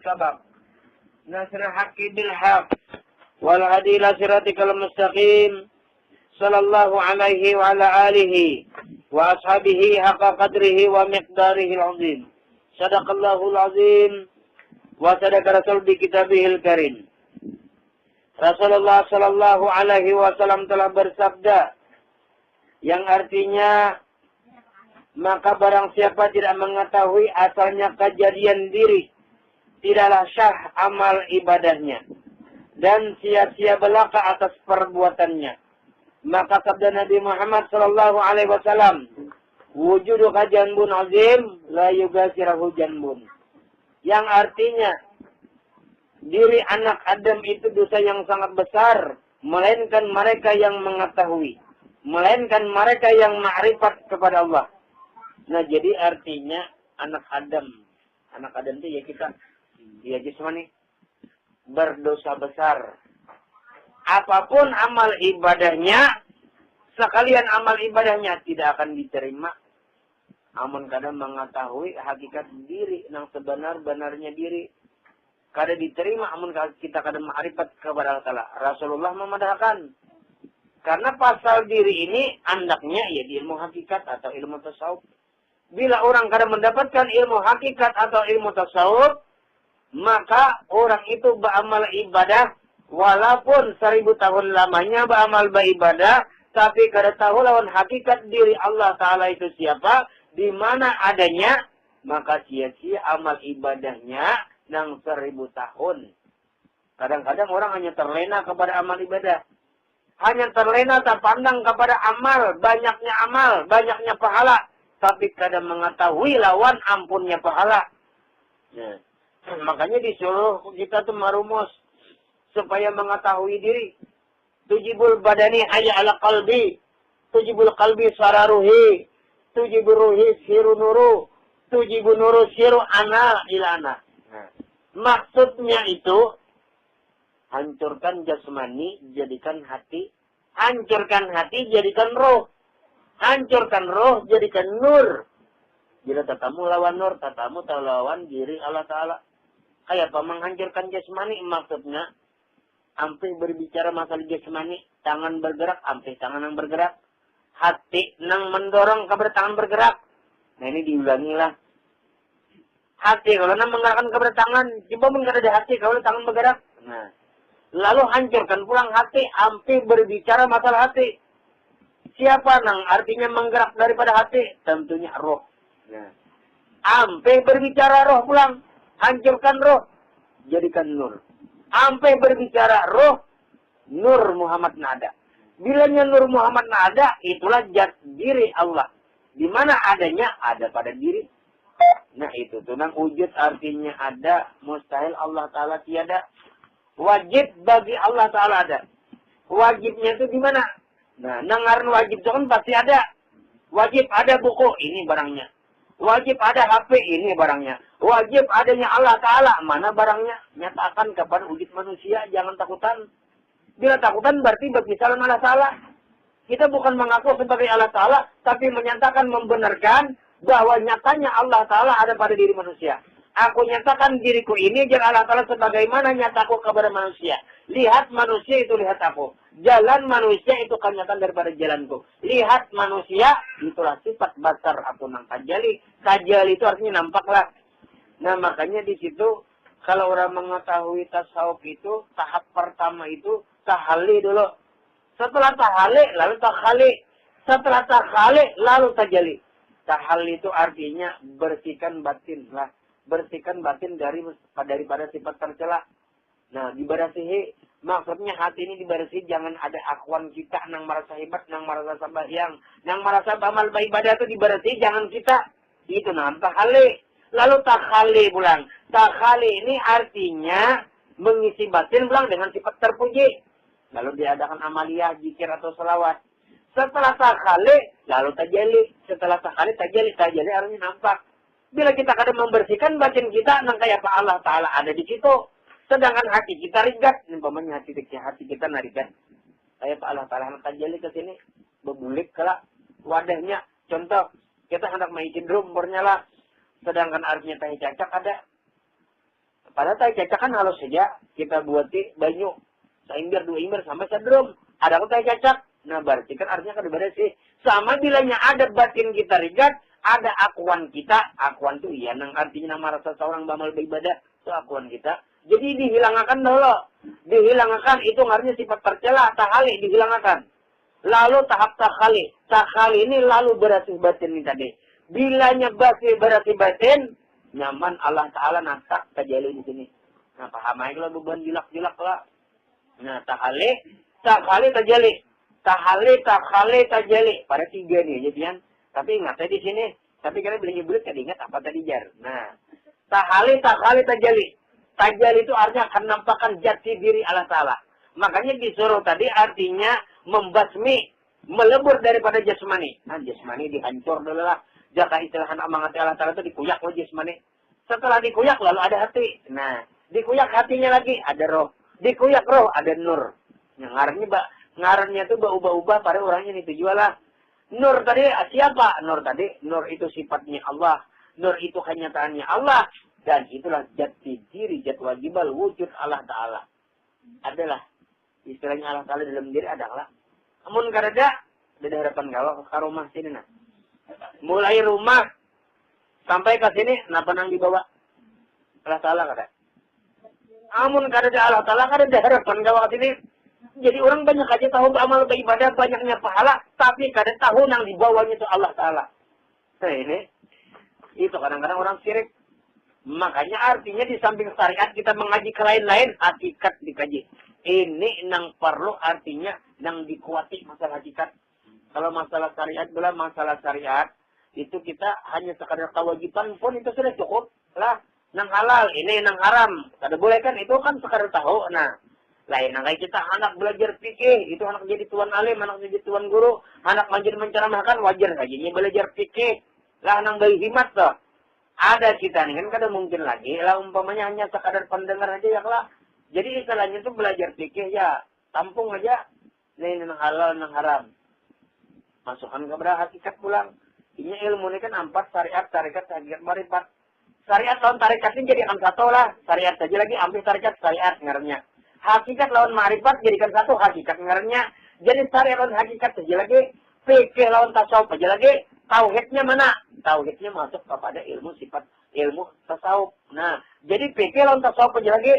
sabab. Nasrul haqqi bil haqq wal hadi ila siratikal mustaqim. Sallallahu alaihi wa ala alihi wa ashabihi haqqa qadrihi wa miqdarihi al-azim. Sadaqallahul azim wa sadaqa rasul bi kitabihil karim. Rasulullah sallallahu alaihi wasallam telah bersabda yang artinya, maka barang siapa tidak mengetahui asalnya kejadian diri, tidaklah syah amal ibadahnya, dan sia-sia belaka atas perbuatannya. Maka sabda Nabi Muhammad sallallahu alaihi wasallam, wujudu janbun azim la yugasirahu janbun. Yang artinya, diri anak Adam itu dosa yang sangat besar, melainkan mereka yang mengetahui, melainkan mereka yang ma'rifat kepada Allah. Nah, jadi artinya anak Adam itu ya kita, ya jismani, berdosa besar. Apapun amal ibadahnya, sekalian amal ibadahnya tidak akan diterima. Amun kadang mengetahui hakikat diri, yang sebenar-benarnya diri, kada diterima. Amun kita kadang ma'rifat kepada Allah Ta'ala. Rasulullah memadahkan. Karena pasal diri ini andaknya ya di ilmu hakikat atau ilmu tasawuf. Bila orang kadang mendapatkan ilmu hakikat atau ilmu tasawuf, maka orang itu beramal ibadah, walaupun 1000 tahun lamanya beramal beribadah, tapi kada tahu lawan hakikat diri Allah Ta'ala itu siapa, di mana adanya, maka sia-sia amal ibadahnya yang 1000 tahun. Kadang-kadang orang hanya terlena kepada amal ibadah. Hanya terlena terpandang kepada amal, banyaknya pahala. Tapi kadang mengetahui lawan ampunnya pahala. Nah, makanya disuruh kita tuh merumus supaya mengetahui diri. Tujibul badani haya ala qalbi, tujibul qalbi sararuhi, tujibul ruhi siru nuru, tujibul nuru siru ana ilana. Nah, maksudnya itu hancurkan jasmani, jadikan hati, hancurkan hati, jadikan roh, hancurkan roh, jadikan nur. Bila tatamu lawan nur, tatamu lawan diri Allah Ta'ala. Kayak apa menghancurkan jasmani, maksudnya ampe berbicara masalah jasmani, tangan bergerak, ampe tangan yang bergerak, hati nang mendorong kepada tangan bergerak. Nah, ini diulangilah. Hati kalau nang menggerakkan kepada tangan, coba menggerak di hati kalau tangan bergerak. Nah, lalu hancurkan pulang hati, ampe berbicara masalah hati. Siapa nang artinya menggerak daripada hati? Tentunya roh. Nah, ampe berbicara roh pulang, hancurkan roh, jadikan nur. Ampe berbicara roh, nur Muhammad nada. Bilanya nur Muhammad nada, itulah zat diri Allah. Di mana adanya, ada pada diri. Nah, itu tuh nang wujud artinya ada, mustahil Allah Ta'ala tiada. Wajib bagi Allah Ta'ala ada. Wajibnya itu di mana? Nah, nangaran wajib itu kan pasti ada. Wajib ada buku, ini barangnya. Wajib ada HP, ini barangnya. Wajib adanya Allah Ta'ala, mana barangnya? Nyatakan kepada wujud manusia, jangan takutan. Bila takutan berarti berbicara Allah Ta'ala. Kita bukan mengaku sebagai Allah Ta'ala, tapi menyatakan, membenarkan bahwa nyatanya Allah Ta'ala ada pada diri manusia. Aku nyatakan diriku ini, jangan Allah Ta'ala sebagaimana nyataku kepada manusia. Lihat manusia itu lihat aku. Jalan manusia itu kenyataan daripada jalanku. Lihat manusia, itulah sifat basar aku nang tajali. Tajali itu artinya nampaklah. Nah, makanya di situ kalau orang mengetahui tasawuf itu, tahap pertama itu tahali dulu. Setelah tahali, lalu takhali. Setelah takhali, lalu tajali. Tahali itu artinya bersihkan batin lah. Bersihkan batin daripada sifat tercela. Nah, dibersihi, maksudnya hati ini dibersihi, jangan ada akuan kita nang merasa hebat, nang merasa sembahyang, nang merasa amal ibadah itu dibersihi, jangan kita. Itu nampak takhali. Lalu takhali pulang. Takhali ini artinya mengisi batin pulang dengan sifat terpuji. Lalu diadakan amalia, zikir atau selawat. Setelah takhali, lalu tajali. Setelah takhali, tajali artinya nampak. Bila kita kadang membersihkan batin kita, nang kayak apa Allah Ta'ala ada di situ. Sedangkan hati kita rigat. Umpamanya hati kita narigat. Kayak apa Allah Ta'ala tajali ke sini. Bebulik kelak wadahnya. Contoh, kita hendak main cenderung bernyala. Sedangkan artinya tahi cacak ada. Padahal tai cacak kan halus saja. Kita buati banyu. Saimber, 2 imber, sampai sedrum. Ada kok tai cacak. Nah, berarti kan artinya kan bersih. Sama bilanya ada batin kita rigat, ada akuan kita. Akuan itu iya, nang artinya nama rasa seorang bamal beribadah. Itu akuan kita. Jadi dihilangkan dulu. Dihilangkan itu artinya sifat tercela, tahali dihilangkan. Lalu tahap takhali. Takhali ini lalu bersih batin ini tadi. Bilanya bersih batin, nyaman Allah Ta'ala natak tajali di sini. Nah, paham aja kalau beban jilak-jilak lah. Nah, takhali tajali. Takhali tajali. Pada 3 nih, jadian. Tapi ingat di sini. Tapi karena bila nyebut tadi ingat apa tadi jar. Nah, takhali tajali. Tajali itu artinya akan nampakkan jati diri Allah Ta'ala. Makanya disuruh tadi artinya membasmi, melebur daripada jasmani. Nah, jasmani dihancur dulu lah. Jaka istilahan amangat Allah Ta'ala itu dikuyak loh jasmani. Setelah dikuyak lalu ada hati. Nah, dikuyak hatinya lagi ada roh. Dikuyak roh ada nur. Nah, ngarannya itu berubah-ubah pada orangnya itu jualah. Nur tadi siapa? Nur tadi, nur itu sifatnya Allah. Nur itu kenyataannya Allah. Dan itulah jati diri, jati wajibal, wujud Allah Ta'ala. Adalah. Istilahnya Allah Ta'ala dalam diri adalah. Namun karena ada harapan gawa ke rumah sini. Nah. Mulai rumah sampai ke sini, kenapa nang dibawa? Allah Ta'ala kada. Namun karena Allah Ta'ala kada ada harapan gawa ke sini. Jadi orang banyak aja tahu beramal beribadah, banyaknya pahala. Tapi kada tahu nang dibawanya itu Allah Ta'ala. Nah ini. Itu kadang-kadang orang syirik. Makanya artinya di samping syariat kita mengaji ke lain-lain, hakikat dikaji. Ini nang perlu artinya nang dikuati masalah hakikat. Kalau masalah syariat, bila masalah syariat, itu kita hanya sekadar kewajiban pun itu sudah cukup. Lah, nang halal, ini nang haram. Kada boleh kan, itu kan sekadar tahu. Nah, lain nang kayak kita anak belajar fikih, itu anak jadi tuan alim, anak jadi tuan guru, anak manjir menceramahkan, wajar saja belajar fikih. Lah, nang bayi himat toh. Ada kita nih kan kada mungkin lagi lah umpamanya hanya sekadar pendengar aja ya lah. Jadi istilahnya itu belajar fikih ya tampung aja ini nang halal nang haram. Masukkan kepada hakikat pulang. Ini ilmu ini kan 4 syariat, tarikat, hakikat, marifat. Syariat lawan tarikat ini jadikan satu lah. Syariat saja lagi ambil tarikat syariat ngarannya. Hakikat lawan marifat jadikan satu hakikat ngarannya. Jadi syariat lawan hakikat saja lagi. Fikih lawan tasawuf saja lagi. Tauhidnya mana? Tauhidnya masuk kepada ilmu sifat ilmu tasawuf. Nah, jadi fikih lawan tasawuf aja lagi.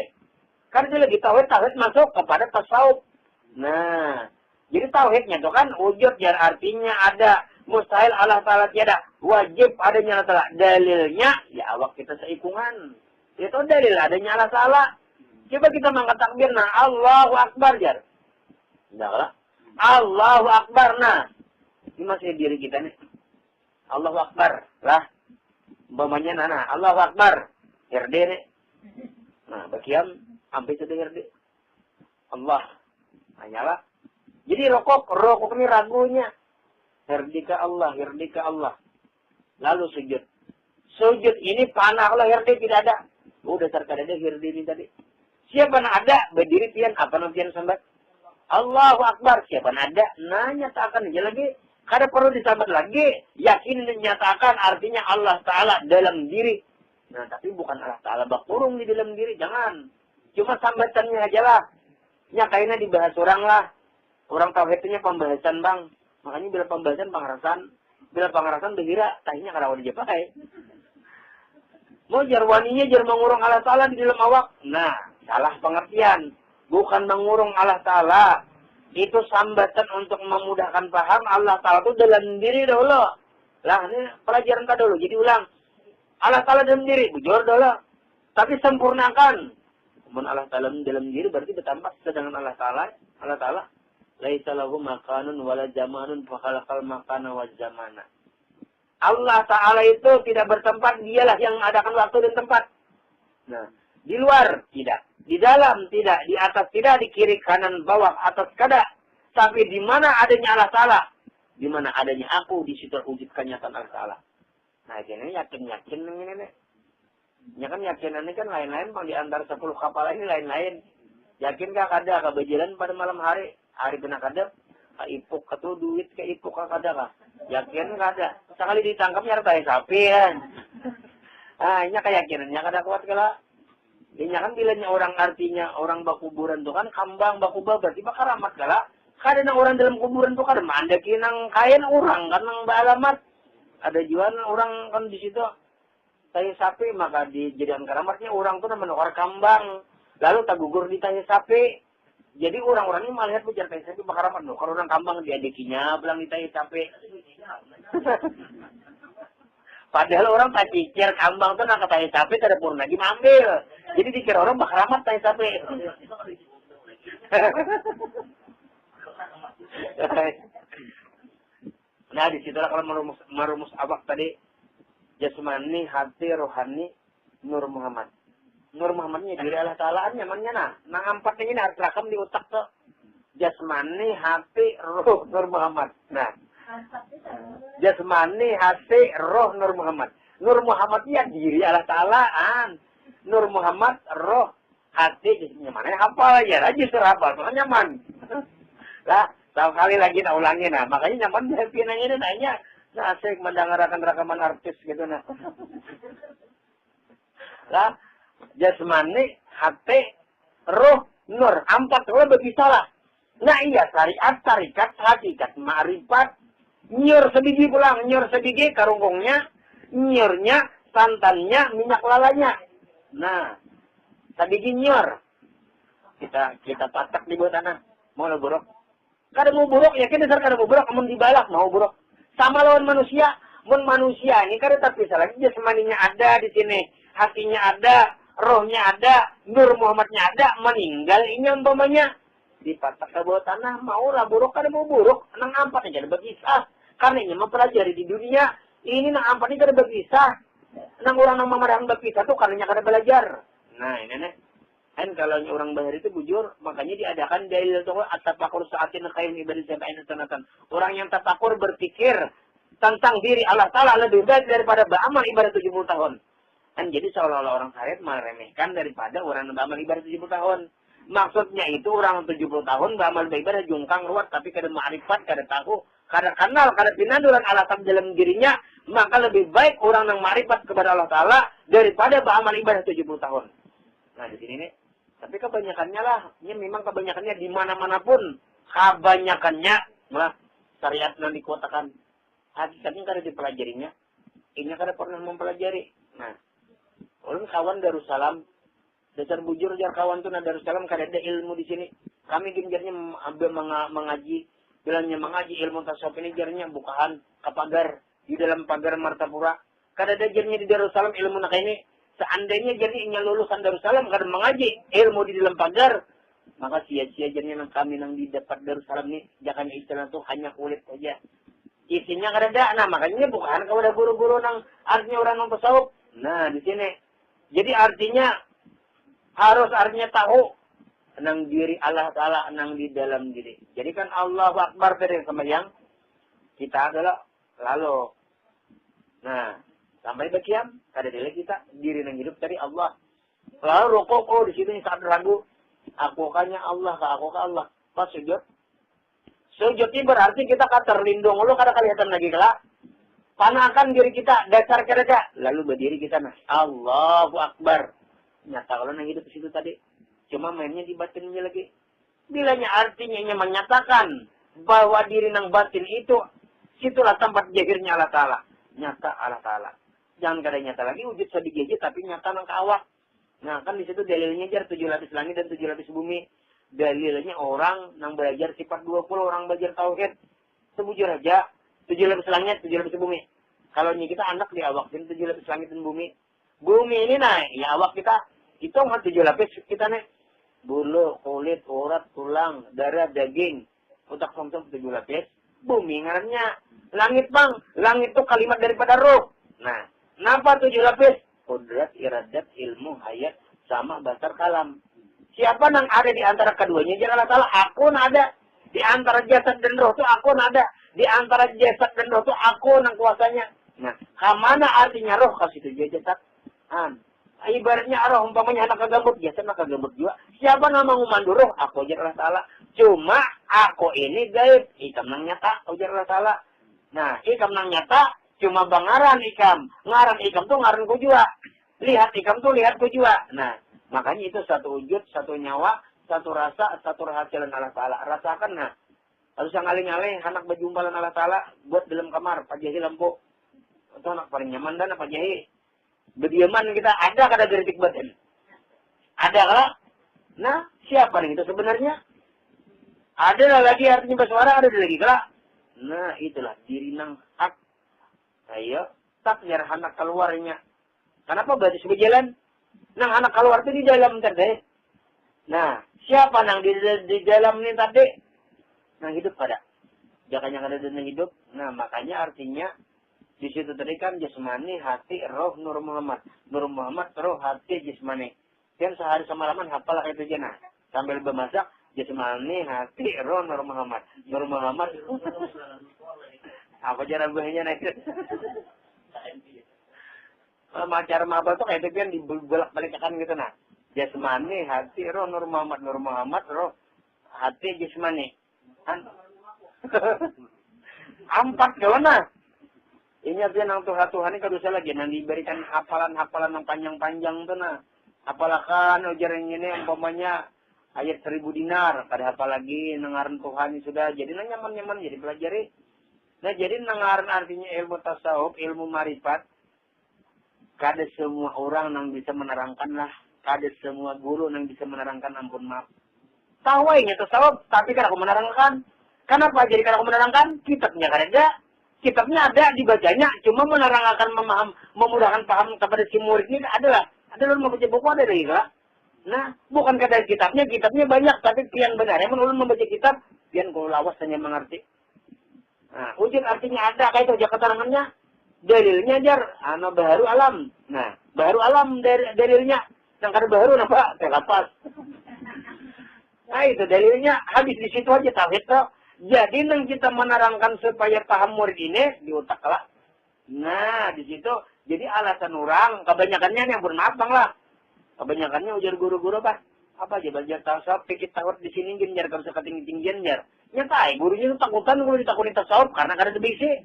Kan dia lagi tauhid masuk kepada tasawuf. Nah, jadi tauhidnya itu kan wujud yang artinya ada. Mustahil Allah Ta'ala tiada. Wajib adanya Allah Ta'ala. Dalilnya, ya awak kita seikungan. Itu dalil adanya Allah Ta'ala. Coba kita mengangkat takbir. Nah, Allahu Akbar jar. Enggak lah. Allahu Akbar. Nah, ini masih diri kita nih. Allahu Akbar. Lah. Umpamanya nana. Allahu Akbar. Herde nih. Nah, bagian sampai itu herde. Allah. Hanyalah. Jadi rokok ini ragunya. Herdika Allah, herdika Allah. Lalu sujud. Sujud ini panah Allah herde tidak ada. Udah terkadang ada herde ini tadi. Siapa nak ada? Berdiri tian. Apa nantian sambat? Allahu Akbar. Siapa nak ada? Nanya tak akan aja lagi. Kada perlu disambat lagi. Yakin dinyatakan artinya Allah Ta'ala dalam diri. Nah, tapi bukan Allah Ta'ala bakurung di dalam diri. Jangan. Cuma sambatannya aja lah. Nyakainya dibahas orang lah. Orang tauhidnya pembahasan bang. Makanya bila pembahasan pangarasan. Bila pangarasan berkira. Tahinya kada wadi japai. Mau jarwaninya jar mengurung Allah Ta'ala di dalam awak. Nah, salah pengertian. Bukan mengurung Allah Ta'ala. Itu sambatan untuk memudahkan paham Allah Ta'ala itu dalam diri dahulu. Lah, ini pelajaran kita dulu. Jadi ulang. Allah Ta'ala dalam diri. Bujur dahulu. Tapi sempurnakan. Kemudian Allah Ta'ala dalam diri berarti bertambah. Sedangkan Allah Ta'ala. Laisa lahu makanun wala zamanun fakhalaqal makana waz zamana. Allah Ta'ala itu tidak bertempat. Dialah yang mengadakan waktu dan tempat. Nah, di luar tidak. Di dalam tidak, di atas tidak, di kiri kanan bawah atas kada. Tapi di mana adanya Allah Ta'ala, di mana adanya aku, di situ wujudkan nyata Allah Ta'ala. Nah, ini yakin ini nih. Ya kan yakinan ini kan lain-lain, bang di antara 10 kapal ini lain-lain. Yakinkah kada kebejalan pada malam hari kena kada, ipuk ketu duit ke ipuk kada kah? Yakin kada. Sekali ditangkap nyata sapi kan. Ah, ini keyakinannya kada kuat kala. Ini kan bilanya orang artinya orang bakuburan tuh kan kambang bakubal berarti bakaramat gala. Kadang orang dalam kuburan tuh kan manda kinang kain orang kan nang alamat. Ada jualan orang kan di situ tai sapi maka dijadikan karamatnya orang tuh menukar kambang. Lalu tak gugur di tai sapi. Jadi orang-orang ini melihat bicara tai sapi bakaramat no. Kalau orang kambang diadikinya belang di tai sapi. Padahal orang tak pikir kambang tuh nak tai sapi kada purna ambil. Jadi dikira orang bakaramat tai sapi. Nah di situ kalau merumus abak tadi jasmani, hati, rohani, Nur Muhammad. Nur Muhammadnya diri Allah Ta'ala nyamannya nah empat ini harus rakam di otak tuh. Jasmani, hati, roh, Nur Muhammad. Nah, jasmani, hati, roh, Nur Muhammad. Nur Muhammadnya diri Allah Ta'alaan. Nur Muhammad, roh, hati, nyamannya hafal ya, rajin hafal, soalnya nyaman. Lah, sekali lagi nak ulangi nah, makanya nyaman happy nanya ini nanya, nah asik mendengarkan rekaman artis gitu nah. Lah, jasmani, hati, roh, nur, empat kalau berpisah lah. Nah iya, syariat, tarikat, hakikat, ma'rifat, nyur sebiji pulang, nyur sebiji karungkungnya, nyurnya, santannya, minyak lalanya. Nah, sebiji nyur. Kita patak di bawah tanah, mau lo buruk. Kada mau buruk, yakin dasar kada mau buruk, amun dibalak mau buruk. Sama lawan manusia, mun manusia ini kada terpisah lagi, jasmaninya ada di sini, hatinya ada, rohnya ada, Nur Muhammadnya ada, meninggal ini umpamanya dipatak ke bawah tanah, mau lah buruk, kada mau buruk, nang ampat aja kada berkisah. Karena ini mempelajari di dunia, ini nang ampat ini kada berkisah. Nang orang nang mamarang berkisah tuh karena kada belajar. Nah ini nih. Kan kalau orang bahar itu bujur, makanya diadakan dalil itu at-tafakur sa'atin khairun ibadah sab'ina sanatan. Orang yang tafakur berpikir tentang diri Allah Ta'ala lebih baik daripada beramal ibadah 70 tahun. Kan jadi seolah-olah orang syariat meremehkan daripada orang beramal ibadah 70 tahun. Maksudnya itu orang 70 tahun beramal ibadah jungkang ruwet tapi kada ma'rifat, kada tahu, kada kenal, kada pinaduran alasan dalam dirinya, maka lebih baik orang yang ma'rifat kepada Allah Ta'ala daripada beramal ibadah 70 tahun. Nah di sini nih. Tapi kebanyakannya lah, ini memang kebanyakannya di mana-mana pun, kebanyakannya malah syariat yang dikotakan. Hakikatnya kada dipelajarinya, ini kada pernah mempelajari. Nah, ulun kawan Darussalam, dasar bujur jar kawan tuh Darussalam kada ada ilmu di sini. Kami genjarnya mengaji, bilangnya mengaji ilmu tasawuf ini jarnya bukaan ke pagar di dalam pagar Martapura. Kada ada jarnya di Darussalam ilmu nak ini. Seandainya jadinya lulusan Darussalam karena mengaji ilmu di dalam pagar, maka sia-sia jadinya kami yang di depan Darussalam ini jangan istilah itu hanya kulit saja. Isinya kada ada. Nah makanya bukan kepada guru-guru nang artinya orang nang tasawuf. Nah di sini. Jadi artinya artinya tahu nang diri Allah Ta'ala nang di dalam diri. Jadi kan Allahu Akbar dari sembahyang kita adalah lalu. Nah sampai bagian, kada dile kita diri yang hidup dari Allah. Lalu rokok, di sini saat ragu, aku kanya Allah, aku ke Allah. Pas sujud. Sujud ini berarti kita terlindung. Lu kada kelihatan lagi kelak. Panakan diri kita, dasar kerja. Lalu berdiri kita, nah, Allahu Akbar. Nyata kalau yang hidup di situ tadi. Cuma mainnya di batinnya lagi. Bilanya artinya menyatakan bahwa diri nang batin itu, situlah tempat jahirnya Allah Ta'ala. Nyata Allah Ta'ala. Jangan kada nyata lagi wujud sedikit tapi nyata nang awak. Nah kan di situ dalilnya jar 7 lapis langit dan 7 lapis bumi. Dalilnya orang nang belajar sifat 20, orang belajar tauhid. Sebujur aja 7 lapis langit, 7 lapis bumi. Kalau ini kita anak di awak 7 lapis langit dan bumi. Bumi ini nah, ya awak kita hitung 7 lapis kita nih. Bulu, kulit, urat, tulang, darah, daging, otak somsom 7 lapis. Bumi ngarannya langit bang. Langit itu kalimat daripada roh. Nah. Kenapa 7 lapis? Kudrat, iradat, ilmu, hayat, sama basar kalam. Siapa yang ada di antara keduanya? Jangan Allah Ta'ala, aku ada. Di antara jasad dan roh itu aku ada. Di antara jasad dan roh itu aku yang kuasanya. Nah, kemana artinya roh? Kasih itu jasad. Ibaratnya roh, umpamanya anak kagambut, jasad anak kagambut juga. Siapa yang mau memandu roh? Aku ajar Allah Ta'ala. Cuma aku ini gaib. Ikam nang nyata, ajar Allah Ta'ala. Nah, ikam nang nyata, cuma bangaran ikam. Ngaran ikam tuh ngaran ku jua. Lihat ikam tuh lihat ku jua. Nah, Makanya itu satu wujud, satu nyawa, satu rasa, satu rahasilan Allah Ta'ala. Rasakan nah. Harus yang ngalih-ngalih, anak berjumpalan Allah Ta'ala, buat dalam kamar, Pak Jahi lampu. Itu anak paling nyaman dan Pak Jahi. Berdiaman kita, ada kada geritik batin? Ada kah? Nah, siapa nih itu sebenarnya? Ada lagi artinya bersuara, ada lagi kah? Nah, itulah diri nang hak. Ayo, tak biar anak keluarnya. Kenapa berarti sebejalan? Nang anak keluar itu di dalam tadi. Nah, siapa nang di dalam ini tadi? Nang hidup pada. Jangan yang ada di hidup. Nah, makanya artinya di situ tadi kan jasmani, hati, roh, Nur Muhammad. Nur Muhammad, roh, hati, jasmani. Dan sehari semalaman hafal itu aja nah. Sambil bermasak, jasmani, hati, roh, Nur Muhammad. Nur Muhammad. Apa cara buahnya naik? Macar mabal tuh kayak itu kan dibolak-balikkan gitu nah. Jasmani, hati, roh, Nur Muhammad. Nur Muhammad, roh, hati, jasmani. Empat kawan nah. Ini artinya nang Tuhan ini kadusa lagi nang diberikan hafalan-hafalan yang panjang-panjang tuh nah. Apalahkan ujar ini umpamanya ayat 1000 dinar, pada hafal lagi nengaran Tuhan ini sudah jadi nyaman-nyaman jadi pelajari. Nah, jadi nengaran artinya ilmu tasawuf, ilmu marifat. Kada semua orang yang bisa menerangkan lah, kada semua guru yang bisa menerangkan, ampun maaf. Tahu aja tasawuf, tapi kada aku menerangkan. Kenapa jadi kada aku menerangkan? Kitabnya kada ada. Kitabnya ada, dibacanya, cuma menerangkan, memudahkan paham kepada si murid ini adalah mau baca buku ada lagi kah? Nah, bukan kata kitabnya banyak, tapi yang benar yang ulun membaca kitab, pian kalau lawas hanya mengerti. Nah, wujud artinya ada, kayak itu aja keterangannya. Dalilnya jar, baharu alam. Nah, baharu alam dalilnya. Yang kada baharu apa? Terlepas. Nah, itu dalilnya habis di situ aja tauhid toh. Jadi nang kita menerangkan supaya paham murid ini di otak lah. Nah, di situ jadi alasan orang kebanyakannya yang bermaaf bang lah. Kebanyakannya ujar guru-guru bah. Apa aja belajar tasawuf, pikir tawar di sini jar kalau seketinggi-tinggian jar. Nyatai gurunya itu takutan kalau ditakutin tasawuf karena kada bisi.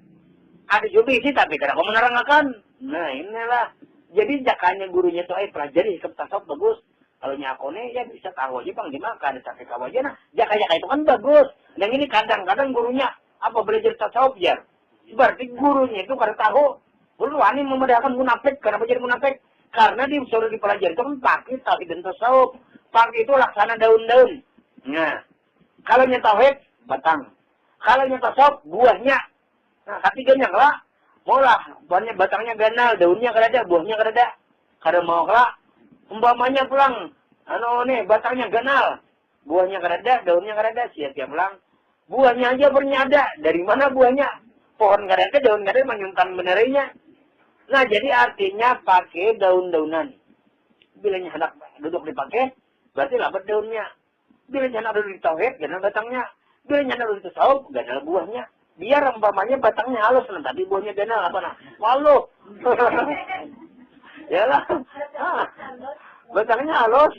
Ada juga bisi tapi kada kau menerangkan. Nah, inilah. Jadi jakanya gurunya tuh pelajari sikap tasawuf bagus. Kalau nyakone ya bisa tahu aja bang gimana ada sampai kau aja nah. Jaka-jaka itu kan bagus. Dan ini kadang-kadang gurunya apa belajar tasawuf jar. Berarti gurunya itu kada tahu. Guru wani memudahkan munafik. Kenapa jadi munafik? Karena dia suruh dipelajari itu kan pakai tauhid dan tasawuf. Pakai itu laksana daun-daun. Nah, kalau tauhid batang. Kalau tasawuf buahnya. Nah, ketiganya lah. Maulah buahnya batangnya ganal, daunnya kada ada, buahnya kada ada. Kada mau lah. Umpamanya pulang, batangnya ganal, buahnya kada ada, daunnya kada ada, siap-siap pulang. Buahnya aja bernyada, dari mana buahnya? Pohon kada ada, daun kada ada, menyuntan benernya. Nah, jadi artinya pakai daun-daunan. Bila hendak duduk dipakai, berarti labat daunnya. Bila hendak duduk di tauhid, ganal batangnya. Bila hendak duduk di tasawuf, ganal buahnya. Biar umpamanya batangnya halus, tapi buahnya ganal apa nah? Walu. Yalah. Nah, batangnya halus,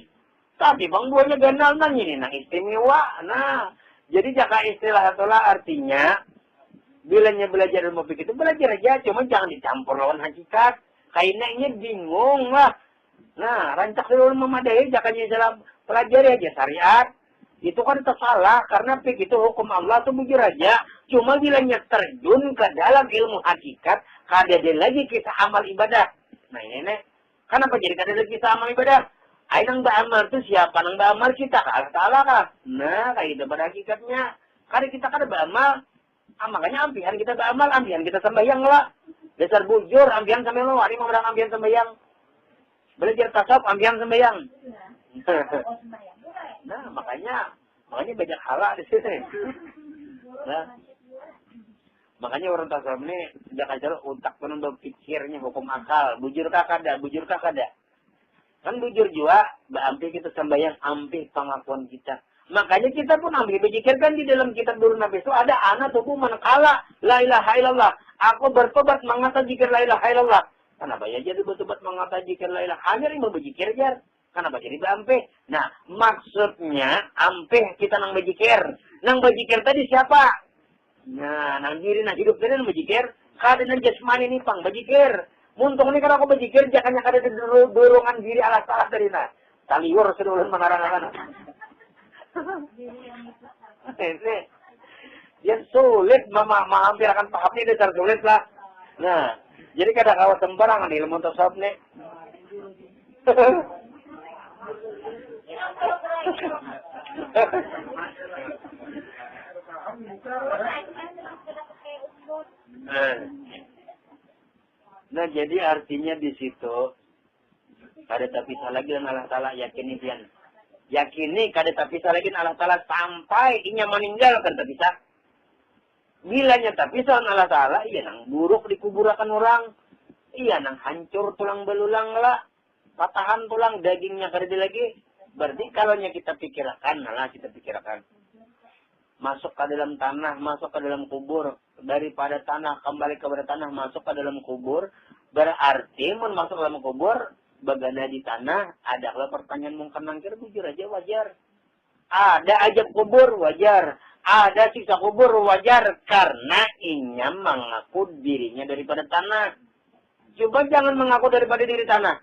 tapi bang buahnya ganal nah ini nah istimewa. Nah, jadi jaka istilah itulah artinya bilanya belajar ilmu fikih itu belajar aja, cuma jangan dicampur lawan hakikat. Kayaknya bingung lah. Nah, rancak dulu memadai jakanya dalam pelajari aja syariat. Itu kan salah karena fikih itu hukum Allah tuh bujur aja. Cuma bilanya terjun ke dalam ilmu hakikat, kada ada lagi kisah amal ibadah. Nah ini kenapa jadi kada ada kisah amal ibadah? Ay nang beramal itu siapa nang beramal kita? Allah Ta'ala kah? Nah kayak itu pada hakikatnya. Kada kita kada beramal. Makanya ampian kita beramal, ampian kita sembahyang lah. Dasar bujur, ampian sampai lo. Ini mau ampian sembahyang. Belajar tasawuf, ampian sembahyang. Nah makanya banyak halal di sini. Nah, makanya orang tasawuf ini sudah kajar otak penuh berpikirnya hukum akal. Bujurkah kada? Kan bujur juga, ampi kita sembahyang, ampi pengakuan kita. Makanya kita pun ambil berpikirkan di dalam kitab Durun Nabi itu ada anak hukuman kala la ilaha illallah. Aku bertobat mengata zikir la ilaha illallah. Kenapa ya jadi bertobat mengata zikir la ilaha? Hanya mau berzikir jar. Kenapa jadi ampe? Nah, maksudnya ampe kita nang berzikir. Nang berzikir tadi siapa? Nah, nang diri nang hidup tadi nang berzikir. Kada nang jasmani ini pang berzikir. Muntung ini kalau aku berzikir jangan kada ada dorongan diri alas-alas dari nah. Saliur sedulur menarang-narang. Ini dia sulit hampir akan paham ini dasar sulit lah. Nah, jadi kada kawat sembarangan ilmu tasawuf nih. Nah, jadi artinya di situ kada terpisah lagi dengan Allah Ta'ala, yakini pian. Yakini kada terpisah lagi dengan Allah Ta'ala sampai inya meninggal kan terpisah. Bilanya terpisah dengan Allah Ta'ala, iya nang buruk dikuburakan orang. Iya nang hancur tulang belulang lah. Patahan tulang dagingnya kada lagi. Berarti kalau kita pikirkan, nah kita pikirkan. Masuk ke dalam tanah, masuk ke dalam kubur. Daripada tanah, kembali kepada tanah, masuk ke dalam kubur. Berarti, mau masuk ke dalam kubur, bagana di tanah, adalah pertanyaan mungkin nangkir, bujur aja wajar. Ada ajab kubur, wajar. Ada siksa kubur, wajar. Karena inya mengaku dirinya daripada tanah. Coba jangan mengaku daripada diri tanah.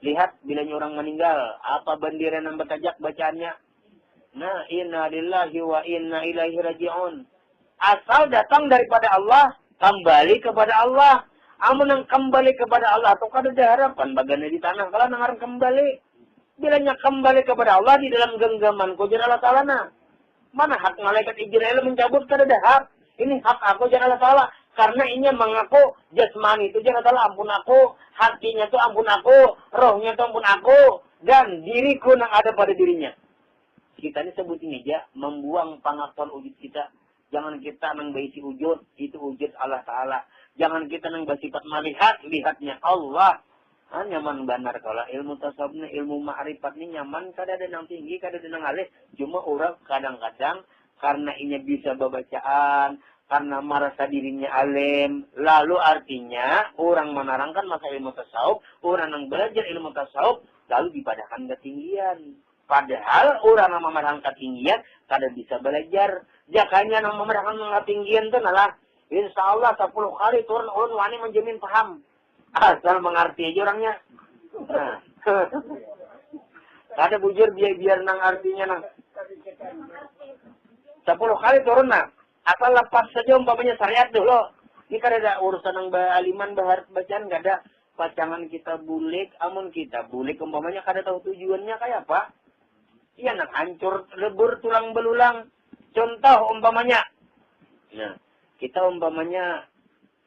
Lihat, bilanya orang meninggal, apa bendera yang bertajak bacaannya? Nah, inna lillahi wa inna ilaihi raji'un. Asal datang daripada Allah, kembali kepada Allah. Amun yang kembali kepada Allah, atau kada ada harapan bagana di tanah. Kalau nangarang kembali, bilanya kembali kepada Allah di dalam genggaman ko jan Allah Ta'ala na. Mana hak malaikat Israel mencabut kada ada hak. Ini hak aku jan Allah Ta'ala. Karena inya mengaku jasmani itu jan Allah Ta'ala ampun aku. Hatinya itu ampun aku. Rohnya itu ampun aku. Dan diriku yang ada pada dirinya. Kita ini sebut ini aja, membuang pengakuan wujud kita. Jangan kita nang baisi wujud, itu wujud Allah Ta'ala. Jangan kita nang bersifat melihat, lihatnya Allah. Nyaman benar kalau ilmu tasawuf ini, ilmu ma'rifat ini nyaman, kada ada nang tinggi, kada ada nang alih. Cuma orang kadang-kadang, karena ini bisa babacaan, karena merasa dirinya alim, lalu artinya orang menerangkan masa ilmu tasawuf, orang yang belajar ilmu tasawuf, lalu dipadakan ketinggian. Padahal orang yang memerhang ketinggian kada bisa belajar. Jakanya yang memerhang ketinggian itu adalah insya Allah 10 kali turun ulun wani menjamin paham. Asal mengerti aja orangnya. Nah. Kada bujur biar nang artinya nang. 10 kali turun nah. Asal lepas saja umpamanya syariat dulu. Ini kada ada urusan nang aliman bahar bacaan kada ada. Pacangan kita bulik, amun kita bulik umpamanya kada tahu tujuannya kayak apa. Iya nak hancur lebur tulang belulang. Contoh umpamanya. Nah, kita umpamanya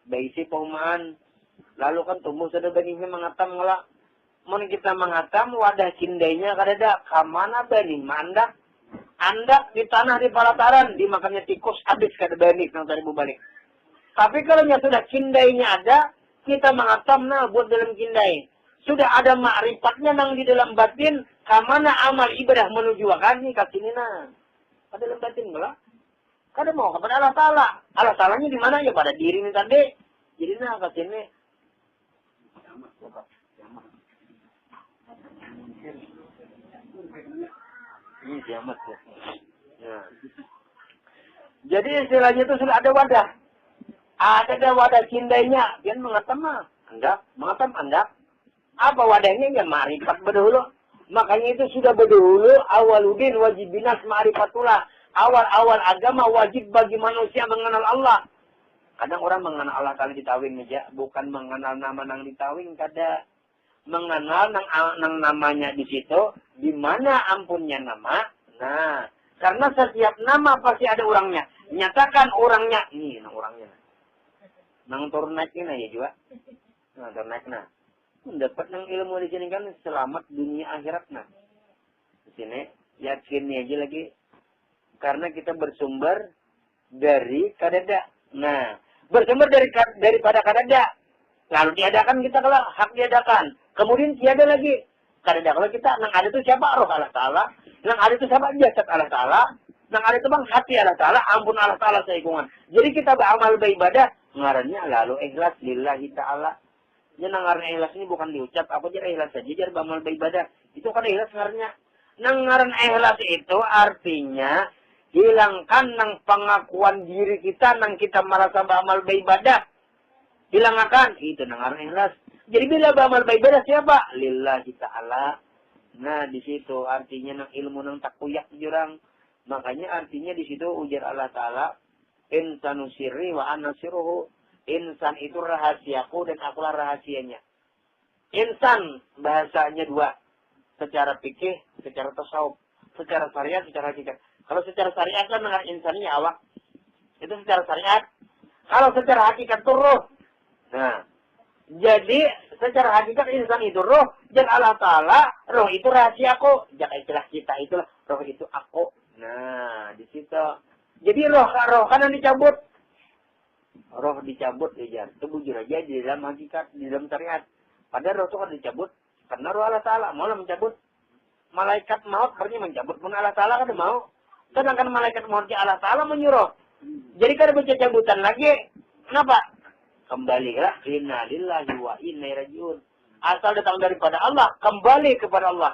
baisi paumaan. Lalu kan tumbuh sudah benihnya mengatam ngelak. Mun kita mengatam wadah cindainya kada ada. Kamana benih mandak. Andak di tanah di palataran. Dimakannya tikus habis kada benih nang tadi balik. Tapi kalau sudah cindainya ada. Kita mengatam nah buat dalam cindai. Sudah ada ma'rifatnya nang di dalam batin. Kamana amal ibadah menuju akan ni kasini na. Pada dalam batin pula. Kada mau kepada Allah Ta'ala. Allah Ta'alanya di mana ya pada diri ni tadi. Jadi na kasini. Ini kiamat ya. Ya. Jadi istilahnya itu sudah ada wadah. Ada wadah cindainya. Dia mengatam mah. Andak. Mengatam andak. Apa wadahnya? Ya ma'rifat berdahulu. Makanya itu sudah berdahulu awaludin wajibinas ma'rifatullah. Awal-awal agama wajib bagi manusia mengenal Allah. Kadang orang mengenal Allah kalau ditawing aja. Bukan mengenal nama nang ditawing. Kada. Mengenal nang namanya di situ. Di mana ampunnya nama. Nah. Karena setiap nama pasti ada orangnya. Nyatakan orangnya. Ini nang orangnya. Nang turun naik ini ya juga. Nang turun naik nah. Dapat ng ilmu di sini kan selamat dunia akhirat nah. Di sini yakin aja lagi karena kita bersumber dari kadada. Nah, bersumber daripada kadada. Lalu diadakan kita kalau hak diadakan. Kemudian tiada lagi kadada kalau kita nang ada itu siapa roh Allah Ta'ala, nang ada itu siapa jasad Allah Ta'ala, nang ada itu bang hati Allah Ta'ala, ampun Allah Ta'ala seikungan. Jadi kita beramal beribadah ngarannya lalu ikhlas lillahi ta'ala. Ya nangaran ikhlas ini bukan diucap, aku jadi ikhlas saja, jadi beramal beribadah. Itu kan ikhlas ngarannya. Nangaran ikhlas itu artinya hilangkan nang pengakuan diri kita, nang kita merasa beramal beribadah. Hilangkan, itu nangaran ikhlas. Jadi bila beramal beribadah siapa? Lillahi ta'ala. Nah, di situ artinya nang ilmu nang takuyak jurang. Makanya artinya di situ ujar Allah Ta'ala, insanu sirri wa ana sirruhu. Insan itu rahasiaku dan akulah rahasianya. Insan bahasanya dua. Secara fikih, secara tasawuf. Secara syariat, secara hakikat. Kalau secara syariat kan dengan insannya awak. Itu secara syariat. Kalau secara hakikat itu ruh. Nah, jadi secara hakikat insan itu roh. Dan Allah Ta'ala, roh itu rahasiaku. Jangan istilah kita itulah, roh itu aku. Nah, di situ. Jadi roh kan dicabut. Roh dicabut ya, itu bujur aja di dalam hakikat, di dalam syariat. Padahal roh itu kan dicabut karena roh Allah Ta'ala mau mencabut. Malaikat maut harusnya mencabut pun Allah Ta'ala kan mau. Sedangkan malaikat mautnya Allah Ta'ala menyuruh. Jadi kan baca cabutan lagi. Kenapa? Kembalilah inna lillahi wa inna ilaihi rajiun. Asal datang daripada Allah, kembali kepada Allah.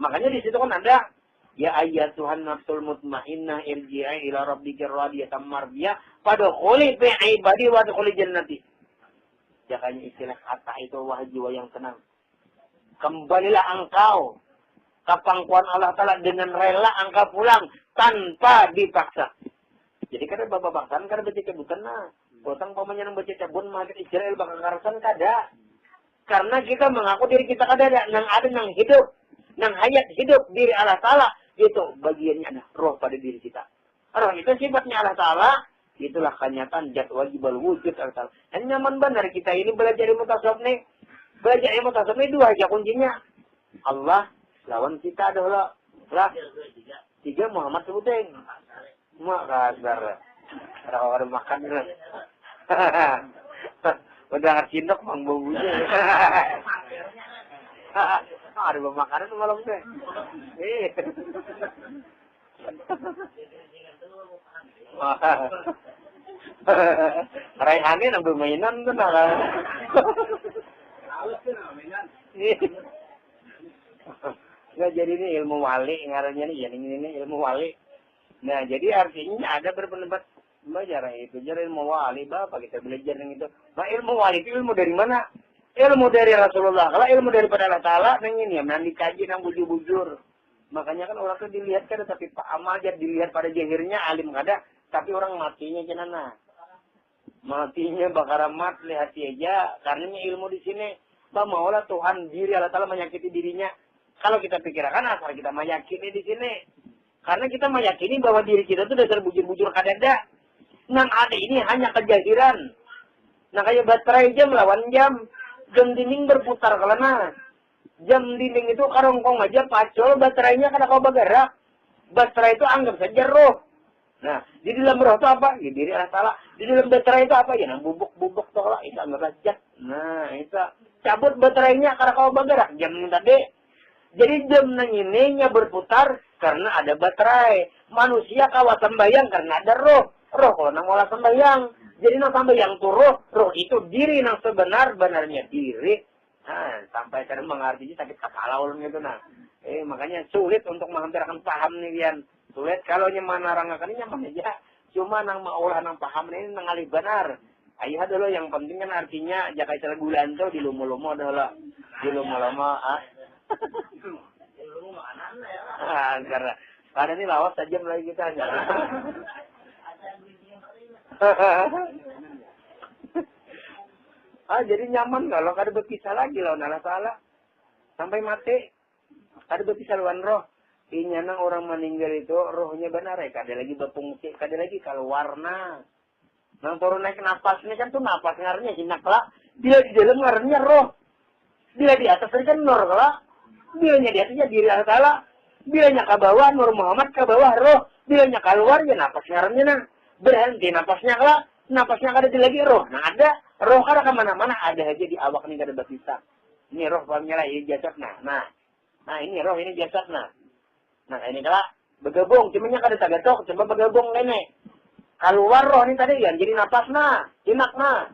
Makanya di situ kan ada ya ayyatuhan nafsul mutmainnah irji'i ila rabbika radiyatan mardiyah fadkhuli fi ibadi wa dkhuli jannati. Jangan istilah kata itu wahai jiwa yang tenang. Kembalilah engkau ke pangkuan Allah Ta'ala dengan rela engkau pulang tanpa dipaksa. Jadi kada bapak paksan kada baca cabutan nah. Potong pamanya nang baca cabun mah Israel bakal karasan kada. Karena kita mengaku diri kita kada ada nang hidup, nang hayat hidup diri Allah Ta'ala. Itu bagiannya ada roh pada diri kita. Roh itu sifatnya Allah Ta'ala. Itulah kenyataan jat wajibal wujud Allah Ta'ala. Dan nyaman benar kita ini belajar ilmu tasawuf nih. Belajar ilmu tasawuf ini dua aja kuncinya. Allah lawan kita adalah lah. Tiga Muhammad sebutin. Makasar. Ada makan lah. Udah ngercindok bang baunya. Ada makanan malam deh. Raihane nambah mainan tuh nah. Nggak jadi ini ilmu wali ngarannya nih, jadi ini ilmu wali. Nah jadi artinya ada berpendapat belajar itu, jadi ilmu wali bapak kita belajar yang itu. Nah ilmu wali itu ilmu dari mana? Ilmu dari Rasulullah. Kalau ilmu daripada Allah Ta'ala, nang ini ya, nang dikaji, nang bujur-bujur. Makanya kan orang itu dilihat kada, tapi Pak Amal aja dilihat pada jahirnya alim kada, tapi orang matinya jenana. Matinya bakar amat, lihat aja, karena ilmu di sini. Bah maulah Tuhan diri Allah Ta'ala menyakiti dirinya. Kalau kita pikirkan asal kita meyakini di sini. Karena kita meyakini bahwa diri kita itu dasar bujur-bujur kada ada. Nang ada ini hanya kejahiran. Nah kayak baterai jam lawan jam. Jam dinding berputar karena jam dinding itu karongkong aja pacol, baterainya kada kau bergerak. Baterai itu anggap saja roh. Nah, di dalam roh itu apa? Ya diri Allah Ta'ala. Di dalam baterai itu apa? Ya nang bubuk-bubuk toh lah. Itu anggap saja. Nah, itu cabut baterainya kada kau bergerak. Jam ini tadi. Jadi jam nang ininya berputar karena ada baterai. Manusia kawasan bayang karena ada roh. Roh kalau nang olah sembahyang. Jadi nang sembahyang tuh roh itu diri nang sebenar-benarnya diri. Nah, sampai kadang mengartinya sakit kepala ulun gitu nah. Makanya sulit untuk menghampirkan paham nih Bian. Sulit kalau nyaman narangakan ini nyaman aja. Cuma nang maulah nang paham ini nang alih benar. Ayah dulu yang penting kan artinya jaka istilah bulan tuh di lumo-lumo dulu. Di lumo-lumo Lumo makanan ya. Karena ini lawas saja mulai kita aja. Jadi nyaman kalau kada berpisah lagi lawan Allah Ta'ala sampai mati. Kada berpisah lawan roh. Inya nang orang meninggal itu rohnya benar ya, kada lagi berfungsi, kada lagi keluar nah. Nang turun naik napasnya kan tuh napas ngarannya hinak lah. Bila di dalam ngarannya roh. Bila di atas kan nur lah. Bilanya di atasnya diri Allah Ta'ala. Bilanya ke bawah Nur Muhammad, ke bawah roh. Bilanya keluar ya napas ngarannya nah. Berhenti napasnya lah, napasnya kada lagi roh. Nah ada roh kada kemana-mana, ada aja di awak nih kada berpisah. Ini roh pahamnya lah, ini jasad nah ini roh ini jasad nah ini kalau bergabung, cumanya kada tagatok, coba bergabung ini. Keluar roh ini tadi ya, jadi napas nah, jinak nah.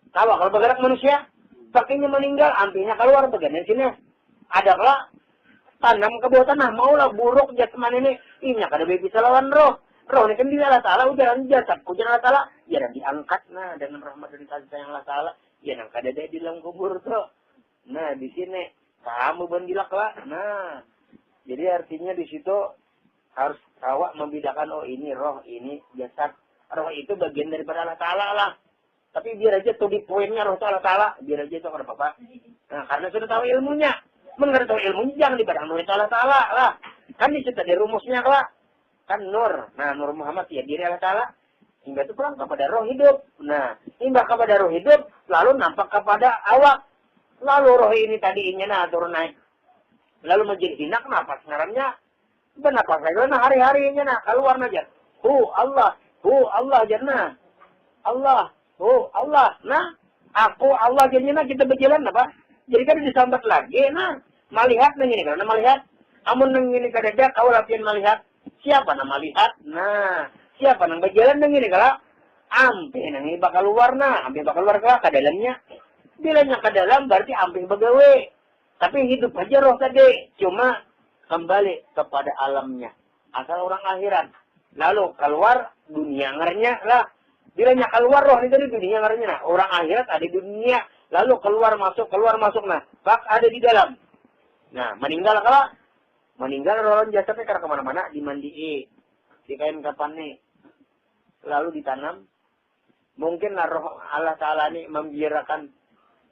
Tahu kalau bergerak manusia, pakainya meninggal, ampinya keluar bagian sini. Ada lah tanam ke bawah tanah, maulah buruk jasman ini kada bisa lawan roh. Roh ini kan di Allah Ta'ala ujaran jasad, ujaran Allah Ta'ala, ya dan diangkat nah dengan rahmat dan kasih sayang Allah Ta'ala, ya yang kada ada di dalam kubur tuh. Nah di sini kamu bandilak lah. Nah, jadi artinya di situ harus awak membedakan, oh ini roh, ini jasad. Roh itu bagian daripada Allah Ta'ala lah. Tapi biar aja tuh di poinnya roh itu Allah Ta'ala. Biar aja itu karena apa. Nah, karena sudah tahu ilmunya. Mengerti tahu ilmunya jangan dibadang nur itu Allah Ta'ala lah. Kan di situ ada rumusnya lah. Kan nur. Nah, nur Muhammad ya diri Allah Ta'ala. Hingga itu pulang kepada roh hidup. Nah, hingga kepada roh hidup, lalu nampak kepada awak. Lalu roh ini tadinya nah turun naik. Lalu menjadi hinak napas ngarannya. Benapas lagi nah hari-harinya nah keluar aja. Allah jannah. Allah. Allah. Nah, aku Allah jadinya kita berjalan apa? Jadi kan disambat lagi nah. Melihat nang ini karena melihat. Amun nang ini kadada kau latihan melihat. Siapa nama lihat? Nah, siapa nang berjalan nang ini kalau ampe nang ini bakal keluar nah, ampe bakal keluar ke dalamnya. Bilanya ke dalam berarti ampe begawe. Tapi hidup aja roh tadi, cuma kembali kepada alamnya. Asal orang akhirat. Lalu keluar dunia ngernya lah. Bilanya keluar roh ini dari dunia ngernya nah. Orang akhirat ada di dunia, lalu keluar masuk nah. Bak ada di dalam. Nah, meninggal kalau meninggal roh jasadnya karena kemana-mana dimandiin, di kain kapan nih, lalu ditanam. Mungkin lah roh Allah Ta'ala ini membiarkan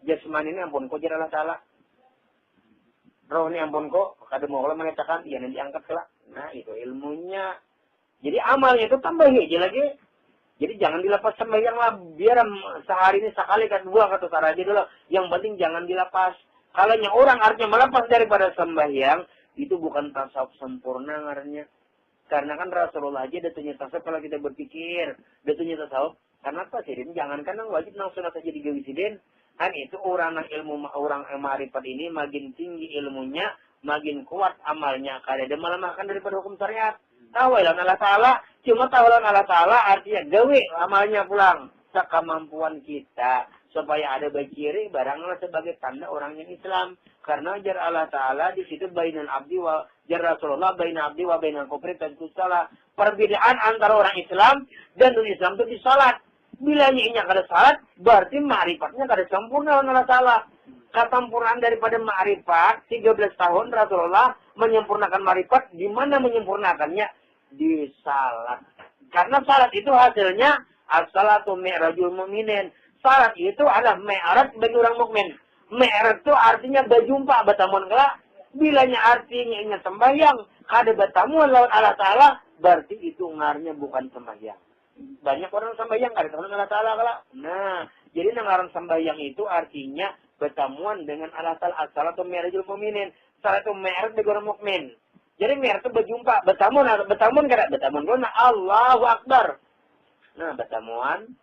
jasmani ini ampun kok jadi Allah Ta'ala. Roh ini ampun kok, kada mau Allah mengatakan, ya nanti angkat lah. Nah itu ilmunya. Jadi amalnya itu tambah aja lagi. Jadi jangan dilepas sembahyang lah, biar sehari ini sekali kan dua kata aja dulu. Yang penting jangan dilepas. Kalau orang artinya melepas daripada sembahyang, itu bukan tasawuf sempurna ngarannya. Karena kan Rasulullah aja datanya tasawuf kalau kita berpikir, datanya tasawuf. Karena apa sih? Jangankan yang wajib nang sunat saja digawisidin. Kan itu orang yang ilmu orang yang ma'rifat ini makin tinggi ilmunya, makin kuat amalnya. Kada dia malah makan daripada hukum syariat. Tawalan Allah Ta'ala, cuma tawalan Allah Ta'ala artinya gawe amalnya pulang. Sekemampuan kita. Supaya ada bakiri baranglah sebagai tanda orang yang Islam. Karena jar Allah Ta'ala di situ bainal abdi wa jar Rasulullah bainal abdi wa bainal kufri tentu salah. Perbedaan antara orang Islam dan non Islam itu di salat. Bila nyinya kada salat, berarti ma'rifatnya kada sempurna Allah Ta'ala. Kesempurnaan daripada ma'rifat 13 tahun Rasulullah menyempurnakan ma'rifat. Di mana menyempurnakannya? Di salat. Karena salat itu hasilnya as-salatu mi'rajul mu'minin. Salat itu adalah mi'raj bagi orang mukmin. Mi'raj itu artinya berjumpa bertemu kelak. Bilanya artinya ini sembahyang, kada bertemu lawan Allah Ta'ala, berarti itu ngarnya bukan sembahyang. Banyak orang sembahyang kada ketemu Allah Ta'ala kelak. Nah, jadi ngaran sembahyang itu artinya bertemuan dengan Allah Ta'ala. As-salatu mi'rajul mu'minin. Salat itu mi'raj bagi orang mukmin. Jadi mi'raj itu berjumpa, bertemu kada bertemu nah Allahu Akbar. Nah, bertemuan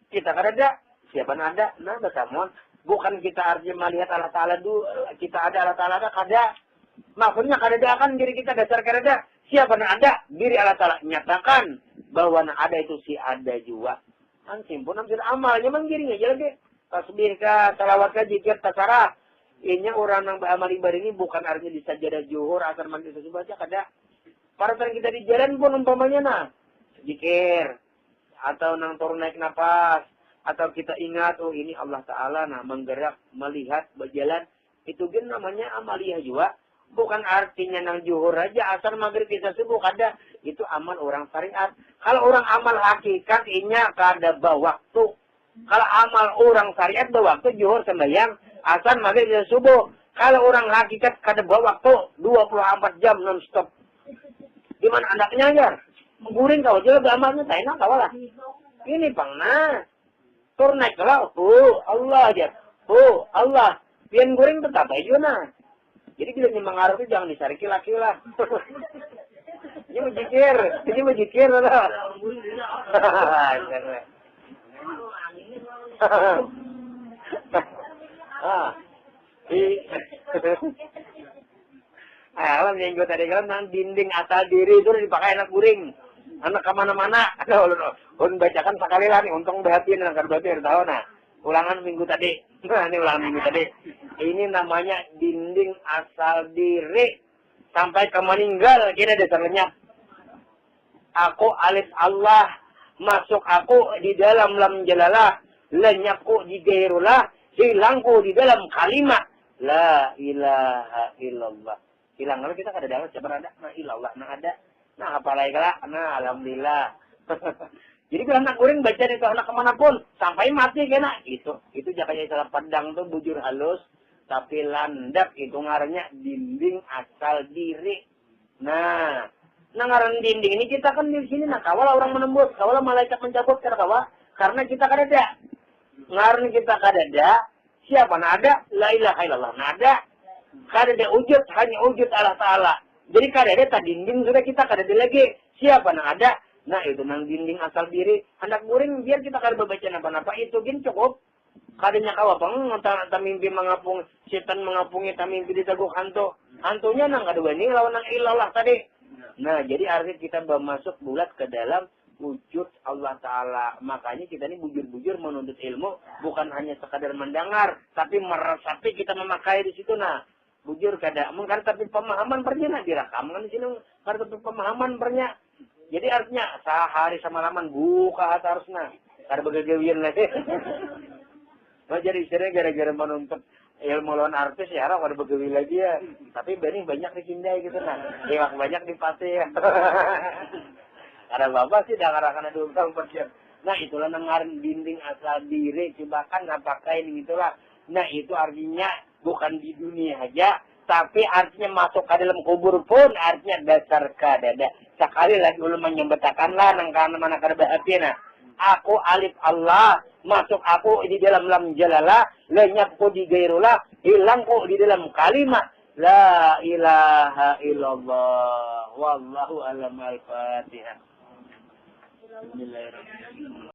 kita kada ada, siapa ada, nah bertemuan. Bukan kita artinya melihat Allah Ta'ala dulu, kita ada Allah Ta'ala ada, kada. Maksudnya kada ada kan diri kita dasar kada ada. Siapa ada, diri Allah Ta'ala nyatakan bahwa ada itu si ada juga. Kan simpun hampir amalnya menggiring aja lagi. Tasbih ka, salawat ka, zikir, tasarah. Ini orang yang beramal ibadah ini bukan artinya di sajadah zuhur, asar maghrib subuh aja kada. Pada saat kita di jalan pun umpamanya nah, zikir. Atau nang turun naik nafas, atau kita ingat, oh ini Allah Ta'ala, nah menggerak, melihat, berjalan, itu kan namanya amaliyah juga. Bukan artinya nang juhur aja, asal maghrib bisa subuh, kada. Itu amal orang syariat. Kalau orang amal hakikat, inya kada waktu. Kalau amal orang syariat, waktu juhur sembahyang, asal maghrib bisa subuh. Kalau orang hakikat, kada waktu, 24 jam non-stop. Gimana anaknya aja? Guring kau aja amalnya tak enak kau lah. Ini bang nah, turun naik kalau, Allah aja, Allah. Pian guring tetap aja nah. Jadi bila mengaruh itu jangan disariki laki lah. Ini menjikir lah. Alam yang gue tadi kan nang dinding asal diri itu dipakai anak guring. Anak kemana-mana, ulun bacakan sekali lah nih, untung berhatiin, agar berhatiin, tahu nah. Ulangan minggu tadi, ini ulangan minggu tadi. Ini namanya dinding asal diri, sampai ke meninggal, kira dasarnya. Aku alis Allah, masuk aku di dalam lam jalalah, lenyapku di gairullah, hilangku di dalam kalimat. La ilaha illallah. Hilang kalau kita kada dapat siapa ada. Nah ilallah nah ada. Nah apalagi lah. Nah alhamdulillah. Jadi kalau anak kuring baca itu anak kemanapun sampai mati kena itu jakanya salah pedang tuh bujur halus tapi landap itu ngarannya dinding asal diri. Nah ngaran dinding ini kita kan di sini nah kawal orang menembus, kawal malaikat mencabut karena kita kada ada. Ngaran kita kada ada. Siapa nak ada? La ilaha illallah. Nak ada. Kada ada wujud, hanya wujud Allah Ta'ala. Jadi kada ada, tak dinding sudah kita kada ada lagi. Siapa nak ada? Nah itu nang dinding asal diri. Hendak guring biar kita kada berbaca napa-napa. Itu gin cukup. Kadanya kawapang, tak mimpi mengapung, setan mengapungi, tak mimpi ditaguk hantu. Hantunya nang kada wani lawan nang ilallah tadi. Nah jadi artinya kita bermasuk bulat ke dalam wujud Allah Ta'ala. Makanya kita ini bujur-bujur menuntut ilmu. Bukan hanya sekadar mendengar. Tapi meresapi kita memakai di situ. Nah, bujur kada. Mungkin tapi pemahaman pernya. Nah, direkam kan di sini. Karena tapi pemahaman pernya. Jadi artinya, sehari sama laman buka hati harusnya. Kada begagawian lagi. Nah, jadi istilahnya gara-gara menuntut ilmu lawan artis ya, kada begawi lagi ya. Tapi banyak dikindai gitu. Nah, banyak dipati ya. Ada bapak sih dah ngarahkan ada utang persiap. Nah itulah ngaran dinding asal diri. Coba kan apakah ini itulah. Nah itu artinya bukan di dunia aja. Tapi artinya masuk ke dalam kubur pun artinya dasar kadada. Sekali lagi ulama menyebutakanlah nang kana mana kada bahagia. Aku alif Allah. Masuk aku di dalam lam jalalah. Lenyapku di gairullah. Hilangku di dalam kalimat. La ilaha illallah. Wallahu a'lam al-Fatihah. Bismillahirrahmanirrahim.